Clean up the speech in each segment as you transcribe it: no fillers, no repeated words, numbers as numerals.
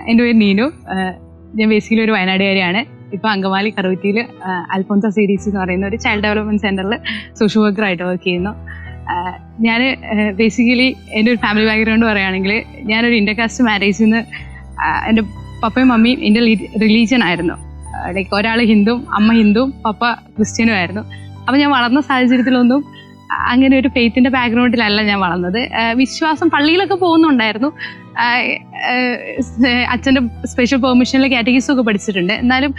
എൻ്റെ പേര് നീനു. ഞാൻ ബേസിക്കലി ഒരു വയനാടുകാരിയാണ്. ഇപ്പോൾ അങ്കമാലി കറുവറ്റിയിൽ അൽഫോൻസ സീരീസ് എന്ന് പറയുന്ന ഒരു ചൈൽഡ് ഡെവലപ്മെൻറ്റ് സെൻറ്ററിൽ സോഷ്യൽ വർക്കറായിട്ട് വർക്ക് ചെയ്യുന്നു. ഞാൻ ബേസിക്കലി എൻ്റെ ഒരു ഫാമിലി ബാക്ക്ഗ്രൗണ്ട് പറയുകയാണെങ്കിൽ ഞാനൊരു ഇൻ്റർകാസ്റ്റ് മാരേജിൽ നിന്ന് എൻ്റെ പപ്പയും മമ്മിയും എൻ്റെ റിലീജിയൻ ആയിരുന്നു. ലൈക്ക് ഒരാൾ ഹിന്ദു, അമ്മ ഹിന്ദു, പപ്പ ക്രിസ്ത്യനും ആയിരുന്നു. അപ്പോൾ ഞാൻ വളർന്ന സാഹചര്യത്തിലൊന്നും അങ്ങനെ ഒരു ഫെയ്ത്തിൻ്റെ ബാക്ക്ഗ്രൗണ്ടിലല്ല ഞാൻ വളർന്നത്. വിശ്വാസം പള്ളിയിലൊക്കെ പോകുന്നുണ്ടായിരുന്നു. അച്ഛൻ്റെ സ്പെഷ്യൽ പെർമിഷനിൽ കാറ്റഗീസും ഒക്കെ പഠിച്ചിട്ടുണ്ട്. എന്നാലും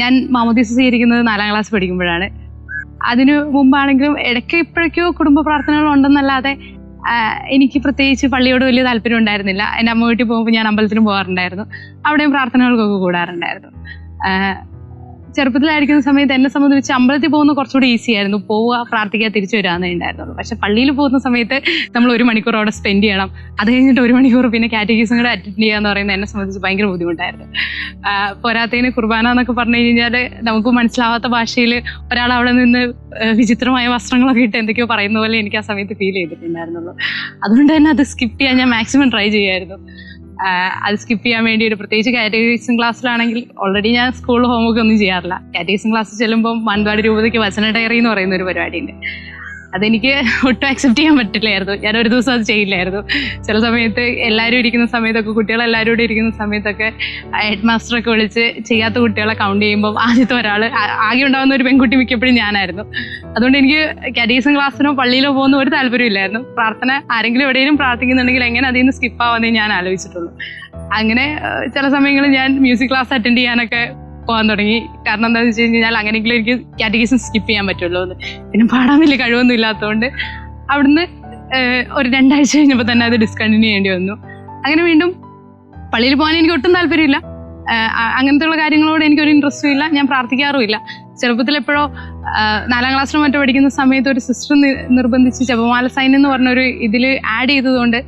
ഞാൻ മാമോദീസ സ്വീകരിക്കുന്നത് 4ാം ക്ലാസ് പഠിക്കുമ്പോഴാണ്. അതിനു മുമ്പാണെങ്കിലും ഇടയ്ക്ക് ഇപ്പോഴേക്കോ കുടുംബ പ്രാർത്ഥനകൾ ഉണ്ടെന്നല്ലാതെ എനിക്ക് പ്രത്യേകിച്ച് പള്ളിയോട് വലിയ താല്പര്യം ഉണ്ടായിരുന്നില്ല. എൻ്റെ അമ്മ വീട്ടിൽ പോകുമ്പോൾ ഞാൻ അമ്പലത്തിലും പോകാറുണ്ടായിരുന്നു. അവിടെയും പ്രാർത്ഥനകൾക്കൊക്കെ കൂടാറുണ്ടായിരുന്നു. ചെറുപ്പത്തിലായിരിക്കുന്ന സമയത്ത് എന്നെ സംബന്ധിച്ച് അമ്പലത്തിൽ പോകുന്ന കുറച്ചുകൂടി ഈസി ആയിരുന്നു. പോവുക, പ്രാർത്ഥിക്കുക, തിരിച്ചു വരാമെന്നേ ഉണ്ടായിരുന്നുള്ളൂ. പക്ഷെ പള്ളിയിൽ പോകുന്ന സമയത്ത് നമ്മൾ 1 മണിക്കൂർ അവിടെ സ്പെൻഡ് ചെയ്യണം. അത് കഴിഞ്ഞിട്ട് 1 മണിക്കൂർ പിന്നെ കാറ്റഗീസും കൂടെ അറ്റൻഡ് ചെയ്യുക എന്ന് പറയുന്നത് എന്നെ സംബന്ധിച്ച് ഭയങ്കര ബുദ്ധിമുട്ടായിരുന്നു. പോരാത്തതിന് കുർബാന എന്നൊക്കെ പറഞ്ഞു കഴിഞ്ഞാൽ നമുക്ക് മനസ്സിലാവാത്ത ഭാഷയിൽ ഒരാൾ അവിടെ നിന്ന് വിചിത്രമായ വസ്ത്രങ്ങളൊക്കെ ഇട്ട് എന്തൊക്കെയോ പറയുന്ന പോലെ എനിക്ക് ആ സമയത്ത് ഫീൽ ചെയ്തിട്ടുണ്ടായിരുന്നുള്ളൂ. അതുകൊണ്ട് തന്നെ അത് സ്കിപ്പ് ചെയ്യാൻ ഞാൻ മാക്സിമം ട്രൈ ചെയ്യുമായിരുന്നു. അത് സ്കിപ്പ് ചെയ്യാൻ വേണ്ടി ഒരു പ്രത്യേകിച്ച് കാറ്റഗറീസും ക്ലാസ്സിലാണെങ്കിൽ ഓൾറെഡി ഞാൻ സ്കൂളിൽ ഹോംവർക്ക് ഒന്നും ചെയ്യാറില്ല. കാറ്റഗറീസും ക്ലാസ്സിൽ ചെല്ലുമ്പോൾ മാനന്തവാടി രൂപതയ്ക്ക് വചന ഡയറി എന്ന് പറയുന്ന ഒരു പരിപാടിയുണ്ട്. അതെനിക്ക് ഒട്ടും അക്സെപ്റ്റ് ചെയ്യാൻ പറ്റില്ലായിരുന്നു. ഞാൻ ഒരു ദിവസം അത് ചെയ്യില്ലായിരുന്നു. ചില സമയത്ത് എല്ലാവരും ഇരിക്കുന്ന സമയത്തൊക്കെ, കുട്ടികളെല്ലാവരും കൂടി ഇരിക്കുന്ന സമയത്തൊക്കെ ഹെഡ് മാസ്റ്ററൊക്കെ വിളിച്ച് ചെയ്യാത്ത കുട്ടികളെ കൗണ്ട് ചെയ്യുമ്പോൾ ആദ്യത്തെ ഒരാൾ ആകെ ഉണ്ടാകുന്ന ഒരു പെൺകുട്ടി മിക്കപ്പോഴും ഞാനായിരുന്നു. അതുകൊണ്ട് എനിക്ക് കാറ്റഗീസും ക്ലാസ്സിനോ പള്ളിയിലോ പോകുന്ന ഒരു താല്പര്യമില്ലായിരുന്നു. പ്രാർത്ഥന ആരെങ്കിലും എവിടെയെങ്കിലും പ്രാർത്ഥിക്കുന്നുണ്ടെങ്കിൽ എങ്ങനെ അതിൽ നിന്ന് സ്കിപ്പ് ആവാന്നേ ഞാൻ ആലോചിച്ചിട്ടുള്ളൂ. അങ്ങനെ ചില സമയങ്ങളിൽ ഞാൻ മ്യൂസിക് ക്ലാസ് അറ്റൻഡ് ചെയ്യാനൊക്കെ പോകാൻ തുടങ്ങി. കാരണം എന്താണെന്ന് വെച്ച് കഴിഞ്ഞാൽ അങ്ങനെയെങ്കിലും എനിക്ക് കാറ്റഗീസും സ്കിപ്പ് ചെയ്യാൻ പറ്റുള്ളൂ എന്ന്. പിന്നെ പാടാൻ വലിയ കഴിവൊന്നും ഇല്ലാത്തതുകൊണ്ട് അവിടുന്ന് ഒരു 2 ആഴ്ച കഴിഞ്ഞപ്പോൾ തന്നെ അത് ഡിസ്കണ്ടിന്യൂ ചെയ്യേണ്ടി വന്നു. അങ്ങനെ വീണ്ടും പള്ളിയിൽ പോകാൻ എനിക്ക് ഒട്ടും താല്പര്യമില്ല. അങ്ങനത്തെയുള്ള കാര്യങ്ങളോട് എനിക്കൊരു ഇൻട്രസ്റ്റും ഇല്ല. ഞാൻ പ്രാർത്ഥിക്കാറുമില്ല. ചെറുപ്പത്തിൽ എപ്പോഴോ 4ാം ക്ലാസ്സിലും മറ്റോ പഠിക്കുന്ന സമയത്ത് ഒരു സിസ്റ്റർ നിർബന്ധിച്ച് ജപമാല സൈൻ എന്ന് പറഞ്ഞൊരു ഇതിൽ ആഡ് ചെയ്തതുകൊണ്ട്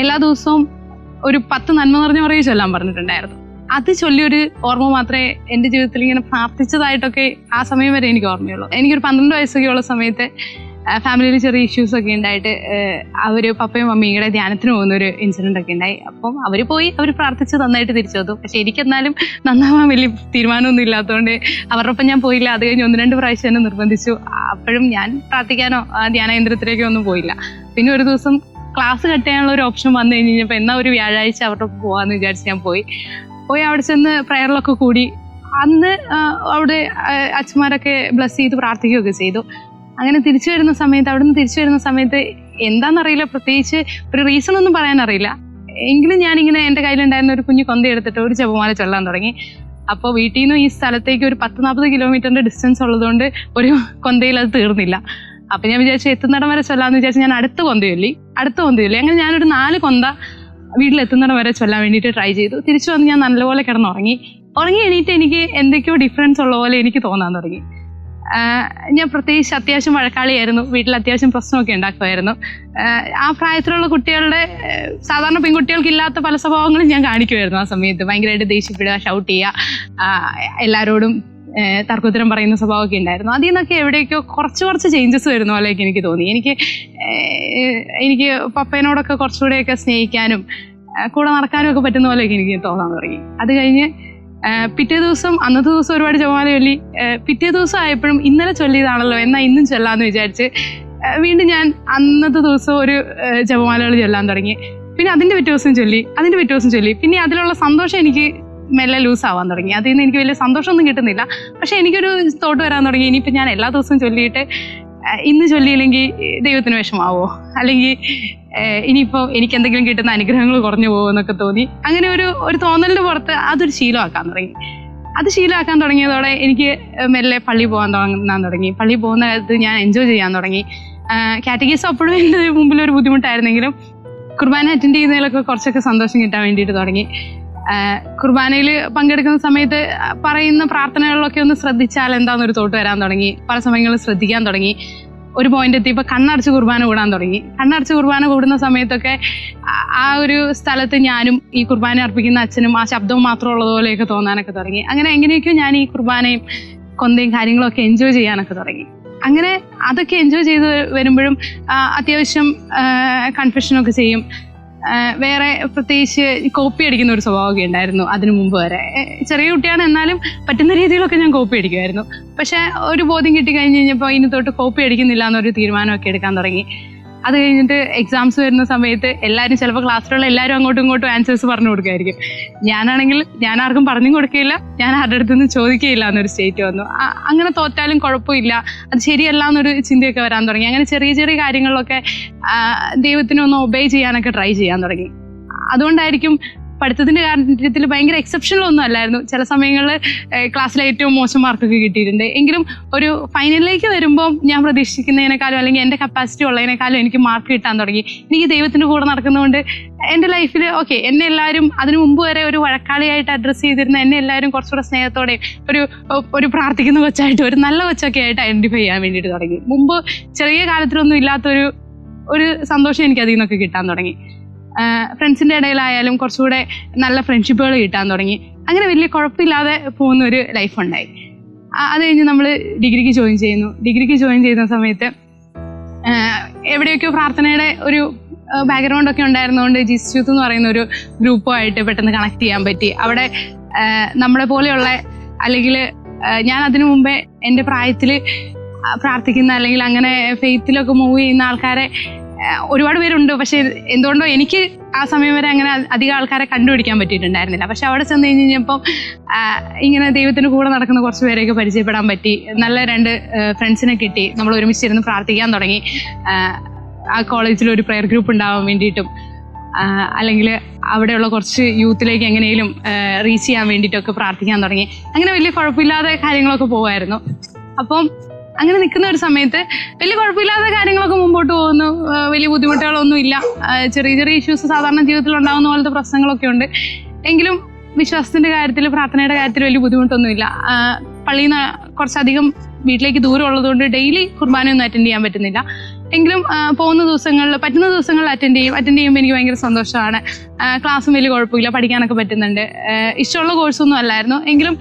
എല്ലാ ദിവസവും ഒരു 10 നന്മ നിറഞ്ഞ പറയും ചൊല്ലാൻ പറഞ്ഞിട്ടുണ്ടായിരുന്നു. അത് ചൊല്ലിയൊരു ഓർമ്മ മാത്രമേ എൻ്റെ ജീവിതത്തിൽ ഇങ്ങനെ പ്രാർത്ഥിച്ചതായിട്ടൊക്കെ ആ സമയം വരെ എനിക്ക് ഓർമ്മയുള്ളൂ. എനിക്കൊരു 12 വയസ്സൊക്കെ ഉള്ള സമയത്ത് ഫാമിലിയിൽ ചെറിയ ഇഷ്യൂസൊക്കെ ഉണ്ടായിട്ട് അവർ പപ്പയും മമ്മിയുടെ ധ്യാനത്തിന് പോകുന്നൊരു ഇൻസിഡൻ്റ് ഒക്കെ ഉണ്ടായി. അപ്പം അവർ പ്രാർത്ഥിച്ച് നന്നായിട്ട് തിരിച്ചു വന്നു. പക്ഷെ എനിക്കെന്നാലും നന്നാവാൻ വലിയ തീരുമാനമൊന്നും ഇല്ലാത്തതുകൊണ്ട് അവരുടെ ഒപ്പം ഞാൻ പോയില്ല. അത് കഴിഞ്ഞ് 1-2 പ്രാവശ്യം എന്നെ നിർബന്ധിച്ചു. അപ്പോഴും ഞാൻ പ്രാർത്ഥിക്കാനോ ധ്യാനകേന്ദ്രത്തിലേക്കോ ഒന്നും പോയില്ല. പിന്നെ ഒരു ദിവസം ക്ലാസ് കട്ട് ചെയ്യാനുള്ള ഒരു ഓപ്ഷൻ വന്നു കഴിഞ്ഞപ്പോൾ എന്നാൽ ഒരു വ്യാഴാഴ്ച അവരുടെ ഒപ്പം പോകാമെന്ന് വിചാരിച്ച് ഞാൻ പോയി അവിടെ ചെന്ന് പ്രയറിലൊക്കെ കൂടി. അന്ന് അവിടെ അച്ഛന്മാരൊക്കെ ബ്ലസ് ചെയ്ത് പ്രാർത്ഥിക്കുകയൊക്കെ ചെയ്തു. അങ്ങനെ അവിടെ നിന്ന് തിരിച്ചു വരുന്ന സമയത്ത് എന്താണെന്നറിയില്ല, പ്രത്യേകിച്ച് ഒരു റീസൺ ഒന്നും പറയാനറിയില്ല. എങ്കിലും ഞാനിങ്ങനെ എൻ്റെ കയ്യിലുണ്ടായിരുന്ന ഒരു കുഞ്ഞു കൊന്ത എടുത്തിട്ട് ഒരു ജപമാല ചൊല്ലാൻ തുടങ്ങി. അപ്പോൾ വീട്ടിൽ നിന്ന് ഈ സ്ഥലത്തേക്ക് ഒരു 10-40 കിലോമീറ്ററിൻ്റെ ഡിസ്റ്റൻസ് ഉള്ളതുകൊണ്ട് ഒരു കൊന്തയിൽ അത് തീർന്നില്ല. അപ്പം ഞാൻ വിചാരിച്ചു എത്തുന്നിടം വരെ ചൊല്ലാമെന്ന് വിചാരിച്ച് ഞാൻ അടുത്ത കൊന്ത ചൊല്ലി. അങ്ങനെ ഞാനൊരു 4 കൊന്ത വീട്ടിലെത്തുന്നിടം വരെ ചൊല്ലാൻ വേണ്ടിയിട്ട് ട്രൈ ചെയ്തു. തിരിച്ചു വന്ന് ഞാൻ നല്ലപോലെ കിടന്നുറങ്ങി എണീറ്റ് എനിക്ക് എന്തൊക്കെയോ ഡിഫറൻസ് ഉള്ള പോലെ എനിക്ക് തോന്നാൻ തുടങ്ങി. ഞാൻ പ്രത്യേകിച്ച് അത്യാവശ്യം വഴക്കാളിയായിരുന്നു. വീട്ടിൽ അത്യാവശ്യം പ്രശ്നമൊക്കെ ഉണ്ടാക്കുമായിരുന്നു. ആ പ്രായത്തിലുള്ള കുട്ടികളുടെ, സാധാരണ പെൺകുട്ടികൾക്ക് ഇല്ലാത്ത പല സ്വഭാവങ്ങളും ഞാൻ കാണിക്കുമായിരുന്നു. ആ സമയത്ത് ഭയങ്കരമായിട്ട് ദേഷ്യപ്പെടുക, ഷൗട്ട് ചെയ്യുക, എല്ലാവരോടും തർക്കുത്തരം പറയുന്ന സ്വഭാവമൊക്കെ ഉണ്ടായിരുന്നു. അതിൽ നിന്നൊക്കെ എവിടേക്കോ കുറച്ച് ചേഞ്ചസ് വരുന്ന പോലെയൊക്കെ എനിക്ക് തോന്നി. എനിക്ക് പപ്പേനോടൊക്കെ കുറച്ചുകൂടെയൊക്കെ സ്നേഹിക്കാനും കൂടെ നടക്കാനും ഒക്കെ പറ്റുന്ന പോലെയൊക്കെ എനിക്ക് തോന്നാൻ തുടങ്ങി. അത് കഴിഞ്ഞ് അന്നത്തെ ദിവസം ഒരുപാട് ജപമാല ചൊല്ലി. പിറ്റേ ദിവസം ആയപ്പോഴും ഇന്നലെ ചൊല്ലിയതാണല്ലോ, എന്നാൽ ഇന്നും ചൊല്ലാമെന്ന് വിചാരിച്ച് വീണ്ടും ഞാൻ അന്നത്തെ ദിവസം ഒരു ജപമാലകൾ ചൊല്ലാൻ തുടങ്ങി. പിന്നെ അതിൻ്റെ പിറ്റേ ദിവസം ചൊല്ലി. പിന്നെ അതിലുള്ള സന്തോഷം എനിക്ക് മെല്ലെ ലൂസ് ആവാൻ തുടങ്ങി. അതിൽ നിന്ന് എനിക്ക് വലിയ സന്തോഷമൊന്നും കിട്ടുന്നില്ല. പക്ഷെ എനിക്കൊരു തോട്ട് വരാൻ തുടങ്ങി, ഇനിയിപ്പോൾ ഞാൻ എല്ലാ ദിവസവും ചൊല്ലിയിട്ട് ഇന്ന് ചൊല്ലിയില്ലെങ്കിൽ ദൈവത്തിന് വിഷമാവോ, അല്ലെങ്കിൽ ഇനിയിപ്പോൾ എനിക്ക് എന്തെങ്കിലും കിട്ടുന്ന അനുഗ്രഹങ്ങൾ കുറഞ്ഞു പോകുമോ എന്നൊക്കെ തോന്നി. അങ്ങനെ ഒരു തോന്നലിൻ്റെ പുറത്ത് അതൊരു ശീലമാക്കാൻ തുടങ്ങി. അത് ശീലമാക്കാൻ തുടങ്ങിയതോടെ എനിക്ക് മെല്ലെ പള്ളി പോകാൻ തുടങ്ങി. പള്ളി പോകുന്ന കാലത്ത് ഞാൻ എൻജോയ് ചെയ്യാൻ തുടങ്ങി. കാറ്റഗീസ് അപ്പോഴും എൻ്റെ മുമ്പിൽ ഒരു ബുദ്ധിമുട്ടായിരുന്നെങ്കിലും കുർബാന അറ്റൻഡ് ചെയ്യുന്നതിലൊക്കെ കുറച്ചൊക്കെ സന്തോഷം കിട്ടാൻ വേണ്ടിയിട്ട് തുടങ്ങി. കുർബാനയിൽ പങ്കെടുക്കുന്ന സമയത്ത് പറയുന്ന പ്രാർത്ഥനകളിലൊക്കെ ഒന്ന് ശ്രദ്ധിച്ചാൽ എന്താണെന്നൊരു തോട്ട് വരാൻ തുടങ്ങി. പല സമയങ്ങളിൽ ശ്രദ്ധിക്കാൻ തുടങ്ങി. ഒരു പോയിന്റ് എത്തിയപ്പോൾ കണ്ണടച്ച് കുർബാന കൂടാൻ തുടങ്ങി. കണ്ണടച്ച് കുർബാന കൂടുന്ന സമയത്തൊക്കെ ആ ഒരു സ്ഥലത്ത് ഞാനും ഈ കുർബാന അർപ്പിക്കുന്ന അച്ഛനും ആ ശബ്ദവും മാത്രം ഉള്ളതുപോലെയൊക്കെ തോന്നാനൊക്കെ തുടങ്ങി. അങ്ങനെ എങ്ങനെയൊക്കെയോ ഞാൻ ഈ കുർബാനയും കൊന്തയും കാര്യങ്ങളൊക്കെ എൻജോയ് ചെയ്യാനൊക്കെ തുടങ്ങി. അങ്ങനെ അതൊക്കെ എൻജോയ് ചെയ്ത് വരുമ്പോഴും അത്യാവശ്യം കൺഫെഷനൊക്കെ ചെയ്യും. വേറെ പ്രത്യേകിച്ച് കോപ്പി അടിക്കുന്ന ഒരു സ്വഭാവമൊക്കെ ഉണ്ടായിരുന്നു അതിനു മുമ്പ് വരെ. ചെറിയ കുട്ടിയാണ്, എന്നാലും പറ്റുന്ന രീതിയിലൊക്കെ ഞാൻ കോപ്പി അടിക്കുമായിരുന്നു. പക്ഷെ ഒരു ബോധ്യം കിട്ടി കഴിഞ്ഞ് കഴിഞ്ഞപ്പോൾ ഇനി തൊട്ട് കോപ്പി അടിക്കുന്നില്ല എന്നൊരു തീരുമാനമൊക്കെ എടുക്കാൻ തുടങ്ങി. അത് കഴിഞ്ഞിട്ട് എക്സാംസ് വരുന്ന സമയത്ത് എല്ലാവരും, ചിലപ്പോൾ ക്ലാസ്സിലുള്ള എല്ലാവരും അങ്ങോട്ടും ഇങ്ങോട്ടും ആൻസേഴ്സ് പറഞ്ഞു കൊടുക്കുമായിരിക്കും. ഞാനാണെങ്കിൽ ഞാൻ ആർക്കും പറഞ്ഞും കൊടുക്കുകയില്ല, ഞാൻ ആരുടെ അടുത്തുനിന്ന് ചോദിക്കുകയില്ല എന്നൊരു സ്റ്റേറ്റ് വന്നു. അങ്ങനെ തോറ്റാലും കുഴപ്പമില്ല, അത് ശരിയല്ല എന്നൊരു ചിന്തയൊക്കെ വരാൻ തുടങ്ങി. അങ്ങനെ ചെറിയ ചെറിയ കാര്യങ്ങളിലൊക്കെ ദൈവത്തിനൊന്ന് ഒബേ ചെയ്യാനൊക്കെ ട്രൈ ചെയ്യാൻ തുടങ്ങി. അതുകൊണ്ടായിരിക്കും പഠിത്തത്തിന്റെ കാര്യത്തിൽ ഭയങ്കര എക്സെപ്ഷനലൊന്നും അല്ലായിരുന്നു. ചില സമയങ്ങളിൽ ക്ലാസ്സിലെ ഏറ്റവും മോശം മാർക്കൊക്കെ കിട്ടിയിട്ടുണ്ട്. എങ്കിലും ഒരു ഫൈനലിലേക്ക് വരുമ്പോൾ ഞാൻ പ്രതീക്ഷിക്കുന്നതിനേക്കാളും അല്ലെങ്കിൽ എൻ്റെ കപ്പാസിറ്റി ഉള്ളതിനേക്കാളും എനിക്ക് മാർക്ക് കിട്ടാൻ തുടങ്ങി. എനിക്ക് ദൈവത്തിൻ്റെ കൂടെ നടക്കുന്നതുകൊണ്ട് എൻ്റെ ലൈഫിൽ ഓക്കെ, എന്നെ എല്ലാവരും അതിനു മുമ്പ് വരെ ഒരു വഴക്കാളിയായിട്ട് അഡ്രസ്സ് ചെയ്തിരുന്ന എന്നെ എല്ലാവരും കുറച്ചുകൂടെ സ്നേഹത്തോടെ ഒരു പ്രാർത്ഥിക്കുന്ന കൊച്ചായിട്ട്, ഒരു നല്ല കൊച്ചൊക്കെ ആയിട്ട് ഐഡന്റിഫൈ ചെയ്യാൻ വേണ്ടിയിട്ട് തുടങ്ങി. മുമ്പ് ചെറിയ കാലത്തിലൊന്നും ഇല്ലാത്തൊരു സന്തോഷം എനിക്ക് അതിൽ നിന്നൊക്കെ കിട്ടാൻ തുടങ്ങി. ഫ്രണ്ട്സിൻ്റെ ഇടയിലായാലും കുറച്ചുകൂടെ നല്ല ഫ്രണ്ട്ഷിപ്പുകൾ കിട്ടാൻ തുടങ്ങി. അങ്ങനെ വലിയ കുഴപ്പമില്ലാതെ പോകുന്ന ഒരു ലൈഫ് ഉണ്ടായി. അത് കഴിഞ്ഞ് നമ്മൾ ഡിഗ്രിക്ക് ജോയിൻ ചെയ്യുന്നു. ഡിഗ്രിക്ക് ജോയിൻ ചെയ്യുന്ന സമയത്ത് എവിടെയൊക്കെയോ പ്രാർത്ഥനയുടെ ഒരു ബാക്ക്ഗ്രൗണ്ടൊക്കെ ഉണ്ടായിരുന്നതുകൊണ്ട് ജീസസ് യൂത്ത് എന്ന് പറയുന്ന ഒരു ഗ്രൂപ്പുമായിട്ട് പെട്ടെന്ന് കണക്ട് ചെയ്യാൻ പറ്റി. അവിടെ നമ്മളെ പോലെയുള്ള, അല്ലെങ്കിൽ ഞാൻ അതിനു മുമ്പേ എൻ്റെ പ്രായത്തിൽ പ്രാർത്ഥിക്കുന്ന അല്ലെങ്കിൽ അങ്ങനെ ഫെയ്ത്തിലൊക്കെ മൂവ് ചെയ്യുന്ന ആൾക്കാരെ ഒരുപാട് പേരുണ്ട്. പക്ഷെ എന്തുകൊണ്ടോ എനിക്ക് ആ സമയം വരെ അങ്ങനെ അധികം ആൾക്കാരെ കണ്ടുപിടിക്കാൻ പറ്റിയിട്ടുണ്ടായിരുന്നില്ല. പക്ഷെ അവിടെ ചെന്ന് കഴിഞ്ഞപ്പോൾ ഇങ്ങനെ ദൈവത്തിന് കൂടെ നടക്കുന്ന കുറച്ച് പേരെയൊക്കെ പരിചയപ്പെടാൻ പറ്റി. നല്ല 2 ഫ്രണ്ട്സിനെ കിട്ടി. നമ്മൾ ഒരുമിച്ചിരുന്ന് പ്രാർത്ഥിക്കാൻ തുടങ്ങി. ആ കോളേജിൽ ഒരു പ്രെയർ ഗ്രൂപ്പ് ഉണ്ടാവാൻ വേണ്ടിയിട്ടും അല്ലെങ്കിൽ അവിടെയുള്ള കുറച്ച് യൂത്തിലേക്ക് എങ്ങനെയും റീച്ച് ചെയ്യാൻ വേണ്ടിയിട്ടൊക്കെ പ്രാർത്ഥിക്കാൻ തുടങ്ങി. അങ്ങനെ വലിയ കുഴപ്പമില്ലാതെ കാര്യങ്ങളൊക്കെ പോകുമായിരുന്നു. അപ്പം അങ്ങനെ നിൽക്കുന്ന ഒരു സമയത്ത് വലിയ കുഴപ്പമില്ലാത്ത കാര്യങ്ങളൊക്കെ മുമ്പോട്ട് പോകുന്നു. വലിയ ബുദ്ധിമുട്ടുകളൊന്നും ഇല്ല. ചെറിയ ചെറിയ ഇഷ്യൂസ് സാധാരണ ജീവിതത്തിൽ ഉണ്ടാകുന്ന പോലത്തെ പ്രശ്നങ്ങളൊക്കെ ഉണ്ട്. എങ്കിലും വിശ്വാസത്തിന്റെ കാര്യത്തിൽ, പ്രാർത്ഥനയുടെ കാര്യത്തിൽ വലിയ ബുദ്ധിമുട്ടൊന്നുമില്ല. പള്ളിയിൽ നിന്ന് കുറച്ചധികം വീട്ടിലേക്ക് ദൂരം ഉള്ളതുകൊണ്ട് ഡെയിലി കുർബാനയൊന്നും അറ്റൻഡ് ചെയ്യാൻ പറ്റുന്നില്ല. എങ്കിലും പോകുന്ന ദിവസങ്ങളിൽ, പറ്റുന്ന ദിവസങ്ങളിൽ അറ്റൻഡ് ചെയ്യുമ്പോൾ എനിക്ക് ഭയങ്കര സന്തോഷമാണ്. ക്ലാസ്സും വലിയ കുഴപ്പമില്ല, പഠിക്കാനൊക്കെ പറ്റുന്നുണ്ട്. ഇഷ്ടമുള്ള കോഴ്സൊന്നും അല്ലായിരുന്നു, എങ്കിലും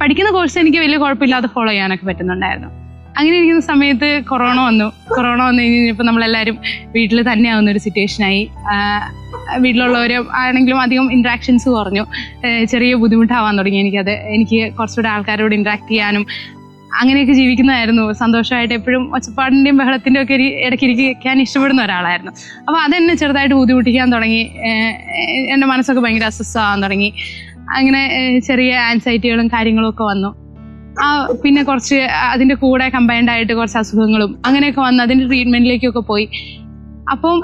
പഠിക്കുന്ന കോഴ്സ് എനിക്ക് വലിയ കുഴപ്പമില്ലാതെ ഫോളോ ചെയ്യാനൊക്കെ പറ്റുന്നുണ്ടായിരുന്നു. അങ്ങനെ ഇരിക്കുന്ന സമയത്ത് കൊറോണ വന്നു കഴിഞ്ഞപ്പോൾ നമ്മളെല്ലാവരും വീട്ടിൽ തന്നെ ആവുന്ന ഒരു സിറ്റുവേഷനായി. വീട്ടിലുള്ളവർ ആണെങ്കിലും അധികം ഇൻട്രാക്ഷൻസ് കുറഞ്ഞു. ചെറിയ ബുദ്ധിമുട്ടാവാൻ തുടങ്ങി എനിക്ക് കുറച്ചുകൂടെ ആൾക്കാരോട് ഇൻട്രാക്ട് ചെയ്യാനും അങ്ങനെയൊക്കെ ജീവിക്കുന്നതായിരുന്നു. സന്തോഷമായിട്ട് എപ്പോഴും ഒച്ചപ്പാടിൻ്റെയും ബഹളത്തിൻ്റെയും ഒക്കെ ഇടയ്ക്ക് ഇരിക്കാൻ ഇഷ്ടപ്പെടുന്ന ഒരാളായിരുന്നു. അപ്പോൾ അതെന്നെ ചെറുതായിട്ട് ബുദ്ധിമുട്ടിക്കാൻ തുടങ്ങി. എൻ്റെ മനസ്സൊക്കെ ഭയങ്കര അസ്വസ്ഥമാകാൻ തുടങ്ങി. അങ്ങനെ ചെറിയ ആൻസൈറ്റികളും കാര്യങ്ങളും ഒക്കെ വന്നു. പിന്നെ കുറച്ച് അതിൻ്റെ കൂടെ കമ്പൈൻഡ് ആയിട്ട് കുറച്ച് അസുഖങ്ങളും അങ്ങനെയൊക്കെ വന്ന് അതിൻ്റെ ട്രീറ്റ്മെൻറ്റിലേക്കൊക്കെ പോയി. അപ്പം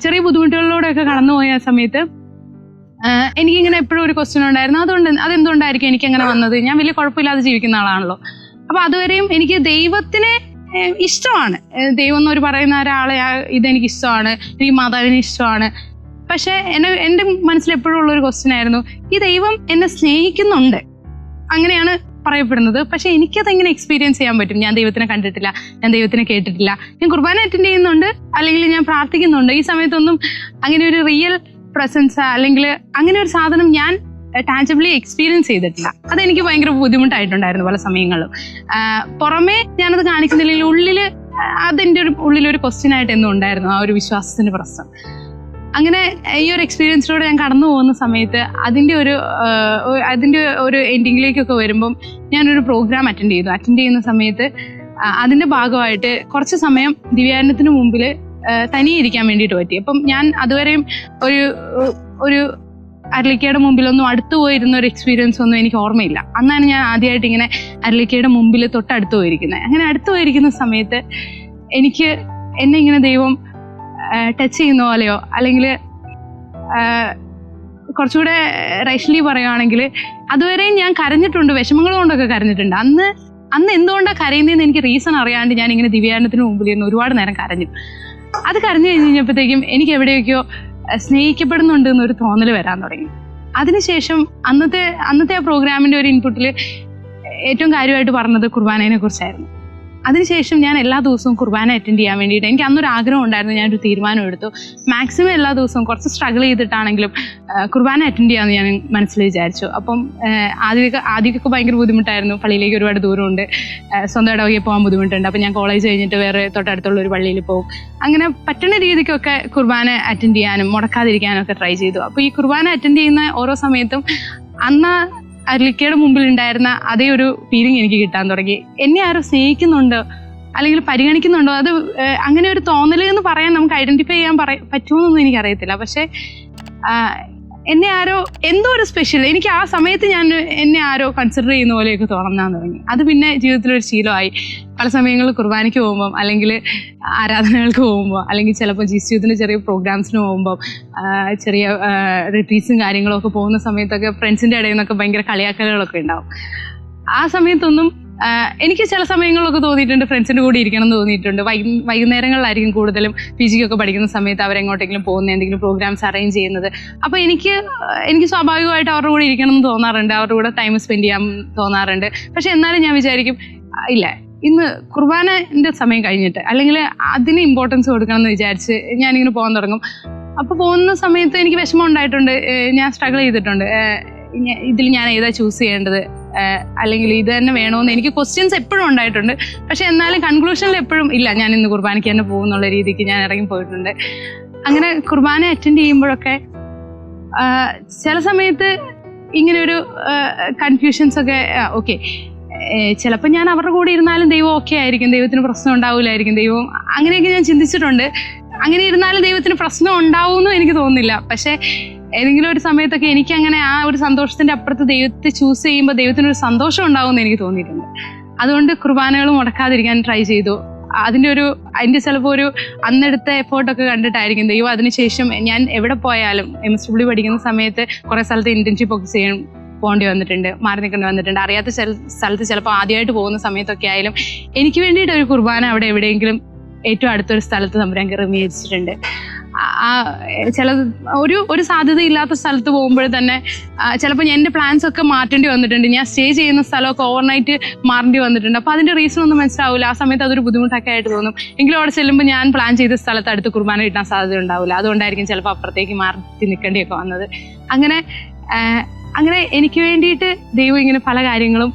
ചെറിയ ബുദ്ധിമുട്ടുകളിലൂടെയൊക്കെ കടന്നുപോയ സമയത്ത് എനിക്കിങ്ങനെ എപ്പോഴും ഒരു ക്വസ്റ്റ്യൻ ഉണ്ടായിരുന്നു, അതെന്തുകൊണ്ടായിരിക്കും എനിക്കങ്ങനെ വന്നത്? ഞാൻ വലിയ കുഴപ്പമില്ലാതെ ജീവിക്കുന്ന ആളാണല്ലോ. അപ്പം അതുവരെയും എനിക്ക് ദൈവത്തിനെ ഇഷ്ടമാണ്. ദൈവം എന്നൊരു പറയുന്ന ഒരാളെ ഇതെനിക്ക് ഇഷ്ടമാണ്, എനിക്ക് മാതാവിനെ ഇഷ്ടമാണ്. പക്ഷെ എൻ്റെ മനസ്സിൽ എപ്പോഴും ഉള്ളൊരു ക്വസ്റ്റ്യൻ ആയിരുന്നു, ഈ ദൈവം എന്നെ സ്നേഹിക്കുന്നുണ്ട്, അങ്ങനെയാണ് പറയപ്പെടുന്നത്. പക്ഷെ എനിക്കതെങ്ങനെ എക്സ്പീരിയൻസ് ചെയ്യാൻ പറ്റും? ഞാൻ ദൈവത്തിനെ കണ്ടിട്ടില്ല, ഞാൻ ദൈവത്തിനെ കേട്ടിട്ടില്ല. ഞാൻ കുർബാന അറ്റൻഡ് ചെയ്യുന്നുണ്ട്, അല്ലെങ്കിൽ ഞാൻ പ്രാർത്ഥിക്കുന്നുണ്ട്. ഈ സമയത്തൊന്നും അങ്ങനെ ഒരു റിയൽ പ്രസൻസ് അല്ലെങ്കിൽ അങ്ങനെ ഒരു സാധനം ഞാൻ ടാഞ്ചബിളി എക്സ്പീരിയൻസ് ചെയ്തിട്ടില്ല. അതെനിക്ക് ഭയങ്കര ബുദ്ധിമുട്ടായിട്ടുണ്ടായിരുന്നു പല സമയങ്ങളിലും. പുറമേ ഞാനത് കാണിക്കുന്നില്ലെങ്കിൽ അതെൻ്റെ ഉള്ളിലൊരു ക്വസ്റ്റ്യൻ ആയിട്ട് എന്നും ഉണ്ടായിരുന്നു, ആ ഒരു വിശ്വാസത്തിന്റെ പ്രശ്നം. അങ്ങനെ ഈ ഒരു എക്സ്പീരിയൻസിലൂടെ ഞാൻ കടന്നു പോകുന്ന സമയത്ത് അതിൻ്റെ ഒരു എൻഡിങ്ങിലേക്കൊക്കെ വരുമ്പം ഞാനൊരു പ്രോഗ്രാം അറ്റൻഡ് ചെയ്യുന്ന സമയത്ത് അതിൻ്റെ ഭാഗമായിട്ട് കുറച്ച് സമയം ദിവ്യാരണത്തിന് മുമ്പിൽ തനിയെ ഇരിക്കാൻ വേണ്ടിയിട്ട് പറ്റി. അപ്പം ഞാൻ അതുവരെയും ഒരു അരളിക്കയുടെ മുമ്പിലൊന്നും അടുത്ത് പോയിരുന്ന ഒരു എക്സ്പീരിയൻസ് ഒന്നും എനിക്ക് ഓർമ്മയില്ല. അന്നാണ് ഞാൻ ആദ്യമായിട്ട് ഇങ്ങനെ അരളിക്കയുടെ മുമ്പിൽ തൊട്ടടുത്ത് പോയിരിക്കുന്നത്. അങ്ങനെ അടുത്ത് പോയിരിക്കുന്ന സമയത്ത് എന്നെ ഇങ്ങനെ ദൈവം ടച്ച് ചെയ്യുന്ന പോലെയോ, അല്ലെങ്കിൽ കുറച്ചുകൂടെ റൈഷ്ലി പറയുകയാണെങ്കിൽ അതുവരെയും ഞാൻ കരഞ്ഞിട്ടുണ്ട്, വിഷമങ്ങൾ കൊണ്ടൊക്കെ കരഞ്ഞിട്ടുണ്ട്. അന്ന് എന്തുകൊണ്ടാണ് കരയുന്നതെന്ന് എനിക്ക് റീസൺ അറിയാണ്ട് ഞാൻ ഇങ്ങനെ ദിവ്യാരണത്തിന് മുമ്പിൽ ഇരുന്ന് ഒരുപാട് നേരം കരഞ്ഞു. അത് കരഞ്ഞു കഴിഞ്ഞപ്പോഴത്തേക്കും എനിക്ക് എവിടെയൊക്കെയോ സ്നേഹിക്കപ്പെടുന്നുണ്ട് എന്നൊരു തോന്നൽ വരാൻ തുടങ്ങി. അതിനുശേഷം അന്നത്തെ ആ പ്രോഗ്രാമിൻ്റെ ഒരു ഇൻപുട്ടിൽ ഏറ്റവും കാര്യമായിട്ട് പറഞ്ഞത് കുർബാനയെ കുറിച്ചായിരുന്നു. അതിനുശേഷം ഞാൻ എല്ലാ ദിവസവും കുർബാന അറ്റൻഡ് ചെയ്യാൻ വേണ്ടിയിട്ട് എനിക്ക് അന്നൊരു ആഗ്രഹം ഉണ്ടായിരുന്നു. ഞാനൊരു തീരുമാനം എടുത്തു, മാക്സിമം എല്ലാ ദിവസവും കുറച്ച് സ്ട്രഗിൾ ചെയ്തിട്ടാണെങ്കിലും കുർബാന അറ്റൻഡ് ചെയ്യാമെന്ന് ഞാൻ മനസ്സിൽ വിചാരിച്ചു. അപ്പം ആദ്യമൊക്കെ ഭയങ്കര ബുദ്ധിമുട്ടായിരുന്നു. പള്ളിയിലേക്ക് ഒരുപാട് ദൂരമുണ്ട്, സ്വന്തം ഇടവകയിൽ പോകാൻ ബുദ്ധിമുട്ടുണ്ട്. അപ്പം ഞാൻ കോളേജ് കഴിഞ്ഞിട്ട് വേറെ തൊട്ടടുത്തുള്ള ഒരു പള്ളിയിൽ പോകും. അങ്ങനെ പറ്റുന്ന രീതിക്കൊക്കെ കുർബാന അറ്റൻഡ് ചെയ്യാനും മുടക്കാതിരിക്കാനും ഒക്കെ ട്രൈ ചെയ്തു. അപ്പോൾ ഈ കുർബാന അറ്റൻഡ് ചെയ്യുന്ന ഓരോ സമയത്തും അന്ന് അർലിക്കയുടെ മുമ്പിൽ ഉണ്ടായിരുന്ന അതേ ഒരു ഫീലിംഗ് എനിക്ക് കിട്ടാൻ തുടങ്ങി. എന്നെ ആരോ സ്നേഹിക്കുന്നുണ്ടോ അല്ലെങ്കിൽ പരിഗണിക്കുന്നുണ്ടോ, അത് അങ്ങനെ ഒരു തോന്നൽ എന്ന് പറയാൻ നമുക്ക് ഐഡന്റിഫൈ ചെയ്യാൻ പറ്റുമെന്നൊന്നും എനിക്കറിയത്തില്ല. പക്ഷെ എന്നെ ആരോ എന്തോ ഒരു സ്പെഷ്യൽ, എനിക്ക് ആ സമയത്ത് എന്നെ ആരോ കൺസിഡർ ചെയ്യുന്ന പോലെയൊക്കെ തോന്നാൻ തുടങ്ങി. അത് പിന്നെ ജീവിതത്തിലൊരു ശീലമായി. പല സമയങ്ങളിൽ കുർബാനയ്ക്ക് പോകുമ്പം, അല്ലെങ്കിൽ ആരാധനകൾക്ക് പോകുമ്പോൾ, അല്ലെങ്കിൽ ചിലപ്പോൾ ജിസ്യൂത്തിന് ചെറിയ പ്രോഗ്രാംസിന് പോകുമ്പോൾ, ചെറിയ റിട്രീറ്റ്സും കാര്യങ്ങളും ഒക്കെ പോകുന്ന സമയത്തൊക്കെ ഫ്രണ്ട്സിൻ്റെ ഇടയിൽ നിന്നൊക്കെ ഭയങ്കര കളിയാക്കലുകളൊക്കെ ഉണ്ടാവും. ആ സമയത്തൊന്നും എനിക്ക് ചില സമയങ്ങളിലൊക്കെ തോന്നിയിട്ടുണ്ട് ഫ്രണ്ട്സിൻ്റെ കൂടെ ഇരിക്കണം എന്ന് തോന്നിയിട്ടുണ്ട്. വൈകുന്നേരങ്ങളിലായിരിക്കും കൂടുതലും PG ഒക്കെ പഠിക്കുന്ന സമയത്ത് അവരെങ്ങോട്ടെങ്കിലും പോകുന്ന എന്തെങ്കിലും പ്രോഗ്രാംസ് അറേഞ്ച് ചെയ്യുന്നത്. അപ്പോൾ എനിക്ക് സ്വാഭാവികമായിട്ട് അവരുടെ കൂടെ ഇരിക്കണം എന്ന് തോന്നാറുണ്ട്, അവരുടെ കൂടെ ടൈം സ്പെൻഡ് ചെയ്യാൻ തോന്നാറുണ്ട്. പക്ഷെ എന്നാലും ഞാൻ വിചാരിക്കും, ഇല്ല, ഇന്ന് കുർബാനൻ്റെ സമയം കഴിഞ്ഞിട്ട് അല്ലെങ്കിൽ അതിന് ഇമ്പോർട്ടൻസ് കൊടുക്കണം എന്ന് വിചാരിച്ച് ഞാനിങ്ങനെ പോകാൻ തുടങ്ങും. അപ്പോൾ പോകുന്ന സമയത്ത് എനിക്ക് വിഷമം ഉണ്ടായിട്ടുണ്ട്, ഞാൻ സ്ട്രഗിൾ ചെയ്തിട്ടുണ്ട്. ഇതിൽ ഞാൻ ഏതാ ചൂസ് ചെയ്യേണ്ടത്, അല്ലെങ്കിൽ ഇത് തന്നെ വേണമെന്ന് എനിക്ക് ക്വസ്റ്റ്യൻസ് എപ്പോഴും ഉണ്ടായിട്ടുണ്ട്. പക്ഷെ എന്നാലും കൺക്ലൂഷനിൽ എപ്പോഴും ഇല്ല, ഞാൻ ഇന്ന് കുർബാനയ്ക്ക് തന്നെ പോകും എന്നുള്ള രീതിക്ക് ഞാൻ ഇറങ്ങി പോയിട്ടുണ്ട്. അങ്ങനെ കുർബാന അറ്റൻഡ് ചെയ്യുമ്പോഴൊക്കെ ചില സമയത്ത് ഇങ്ങനെ ഒരു കൺഫ്യൂഷൻസ് ഒക്കെ, ഓക്കെ, ചിലപ്പോൾ ഞാൻ അവരുടെ കൂടെ ഇരുന്നാലും ദൈവം ഓക്കെ ആയിരിക്കും, ദൈവത്തിന് പ്രശ്നം ഉണ്ടാവില്ലായിരിക്കും, ദൈവം അങ്ങനെയൊക്കെ ഞാൻ ചിന്തിച്ചിട്ടുണ്ട്. അങ്ങനെ ഇരുന്നാലും ദൈവത്തിന് പ്രശ്നം ഉണ്ടാവുമെന്നും എനിക്ക് തോന്നുന്നില്ല. പക്ഷെ ഏതെങ്കിലും ഒരു സമയത്തൊക്കെ എനിക്ക് അങ്ങനെ ആ ഒരു സന്തോഷത്തിന്റെ അപ്പുറത്ത് ദൈവത്തെ ചൂസ് ചെയ്യുമ്പോൾ ദൈവത്തിനൊരു സന്തോഷം ഉണ്ടാവുമെന്ന് എനിക്ക് തോന്നിയിട്ടുണ്ട്. അതുകൊണ്ട് കുർബാനകൾ മുടക്കാതിരിക്കാൻ ട്രൈ ചെയ്തു. അതിന്റെ ചിലപ്പോൾ ഒരു അന്നെടുത്ത എഫേർട്ടൊക്കെ കണ്ടിട്ടായിരിക്കും ദൈവം അതിനുശേഷം ഞാൻ എവിടെ പോയാലും MSW പഠിക്കുന്ന സമയത്ത് കുറേ സ്ഥലത്ത് ഇന്റേൺഷിപ്പ് ഒക്കെ പോകേണ്ടി വന്നിട്ടുണ്ട്, മാറി നിൽക്കേണ്ടി വന്നിട്ടുണ്ട്. അറിയാത്ത സ്ഥലത്ത് ചിലപ്പോൾ ആദ്യമായിട്ട് പോകുന്ന സമയത്തൊക്കെ ആയാലും എനിക്ക് വേണ്ടിയിട്ട് ഒരു കുർബാന അവിടെ എവിടെയെങ്കിലും ഏറ്റവും അടുത്തൊരു സ്ഥലത്ത് തമ്പുരാൻ ക്രമീകരിച്ചിട്ടുണ്ട്. ഒരു സാധ്യതയില്ലാത്ത സ്ഥലത്ത് പോകുമ്പോൾ തന്നെ ചിലപ്പോൾ എൻ്റെ പ്ലാൻസ് ഒക്കെ മാറ്റേണ്ടി വന്നിട്ടുണ്ട്. ഞാൻ സ്റ്റേ ചെയ്യുന്ന സ്ഥലമൊക്കെ ഓവർനൈറ്റ് മാറേണ്ടി വന്നിട്ടുണ്ട്. അപ്പോൾ അതിൻ്റെ റീസൺ ഒന്നും മനസ്സിലാവില്ല. ആ സമയത്ത് അതൊരു ബുദ്ധിമുട്ടൊക്കെ ആയിട്ട് തോന്നും. എങ്കിലും അവിടെ ചെല്ലുമ്പോൾ ഞാൻ പ്ലാൻ ചെയ്ത സ്ഥലത്ത് അടുത്ത് കുർബാന കിട്ടാൻ സാധ്യത ഉണ്ടാവില്ല. അതുകൊണ്ടായിരിക്കും ചിലപ്പോൾ അപ്പുറത്തേക്ക് മാറ്റി നിൽക്കേണ്ടിയൊക്കെ വന്നത്. അങ്ങനെ എനിക്ക് വേണ്ടിയിട്ട് ദൈവം ഇങ്ങനെ പല കാര്യങ്ങളും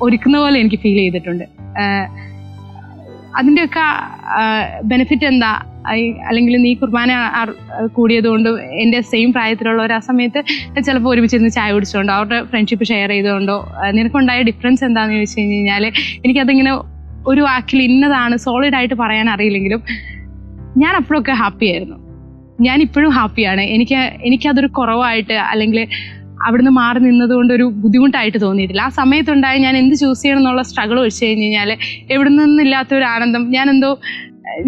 ഒരുക്കുന്ന പോലെ എനിക്ക് ഫീൽ ചെയ്തിട്ടുണ്ട്. അതിൻ്റെയൊക്കെ ബെനിഫിറ്റ് എന്താ, അല്ലെങ്കിൽ നീ കുർബാന കൂടിയതുകൊണ്ട് എൻ്റെ സെയിം പ്രായത്തിലുള്ളവർ ആ സമയത്ത് ചിലപ്പോൾ ഒരുമിച്ചിരുന്ന് ചായ കുടിച്ചുകൊണ്ടോ അവരുടെ ഫ്രണ്ട്ഷിപ്പ് ഷെയർ ചെയ്തുകൊണ്ടോ നിനക്കുണ്ടായ ഡിഫറൻസ് എന്താണെന്ന് ചോദിച്ചു കഴിഞ്ഞാൽ എനിക്കതിങ്ങനെ ഒരു വാക്കിൽ ഇന്നതാണ് സോളിഡായിട്ട് പറയാൻ അറിയില്ലെങ്കിലും ഞാൻ അപ്പോഴൊക്കെ ഹാപ്പിയായിരുന്നു. ഞാൻ ഇപ്പോഴും ഹാപ്പിയാണ്. എനിക്കതൊരു കുറവായിട്ട് അല്ലെങ്കിൽ അവിടുന്ന് മാറി നിന്നതുകൊണ്ട് ഒരു ബുദ്ധിമുട്ടായിട്ട് തോന്നിയിട്ടില്ല. ആ സമയത്തുണ്ടായി ഞാൻ എന്ത് ചൂസ് ചെയ്യണം എന്നുള്ള സ്ട്രഗിൾ ഒഴിച്ചു കഴിഞ്ഞ് കഴിഞ്ഞാൽ എവിടെ നിന്നില്ലാത്തൊരു ആനന്ദം,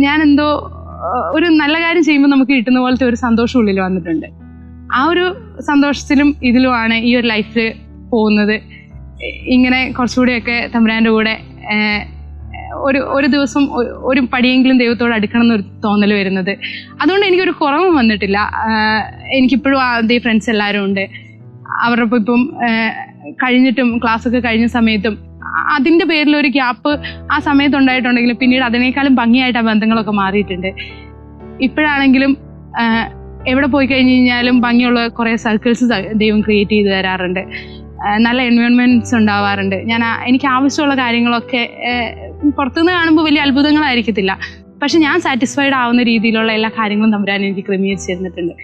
ഞാനെന്തോ ഒരു നല്ല കാര്യം ചെയ്യുമ്പോൾ നമുക്ക് കിട്ടുന്ന പോലത്തെ ഒരു സന്തോഷം ഉള്ളിൽ വന്നിട്ടുണ്ട്. ആ ഒരു സന്തോഷത്തിലും ഇതിലുമാണ് ഈ ഒരു ലൈഫിൽ പോകുന്നത്. ഇങ്ങനെ കുറച്ചുകൂടിയൊക്കെ തമ്പുരാൻ്റെ കൂടെ ഒരു ദിവസം ഒരു പടിയെങ്കിലും ദൈവത്തോട് അടുക്കണം എന്നൊരു തോന്നൽ വരുന്നത്. അതുകൊണ്ട് എനിക്കൊരു കുറവും വന്നിട്ടില്ല. എനിക്കിപ്പോഴും അതേ ഫ്രണ്ട്സ് എല്ലാവരും ഉണ്ട്. അവരുടെ ഇപ്പം കഴിഞ്ഞിട്ടും ക്ലാസ്സൊക്കെ കഴിഞ്ഞ സമയത്തും അതിൻ്റെ പേരിൽ ഒരു ഗ്യാപ്പ് ആ സമയത്ത് ഉണ്ടായിട്ടുണ്ടെങ്കിലും പിന്നീട് അതിനേക്കാളും ഭംഗിയായിട്ട് ആ ബന്ധങ്ങളൊക്കെ മാറിയിട്ടുണ്ട്. ഇപ്പോഴാണെങ്കിലും എവിടെ പോയി കഴിഞ്ഞ് കഴിഞ്ഞാലും ഭംഗിയുള്ള കുറേ സർക്കിൾസ് ദൈവം ക്രിയേറ്റ് ചെയ്ത് തരാറുണ്ട്. നല്ല എൻവയോൺമെൻറ്റ്സ് ഉണ്ടാവാറുണ്ട്. എനിക്ക് ആവശ്യമുള്ള കാര്യങ്ങളൊക്കെ പുറത്തുനിന്ന് കാണുമ്പോൾ വലിയ അത്ഭുതങ്ങളായിരിക്കത്തില്ല, പക്ഷെ ഞാൻ സാറ്റിസ്ഫൈഡ് ആവുന്ന രീതിയിലുള്ള എല്ലാ കാര്യങ്ങളും തമ്പുരാൻ എനിക്ക് ക്രമീകരിച്ച് തന്നിട്ടുണ്ട്.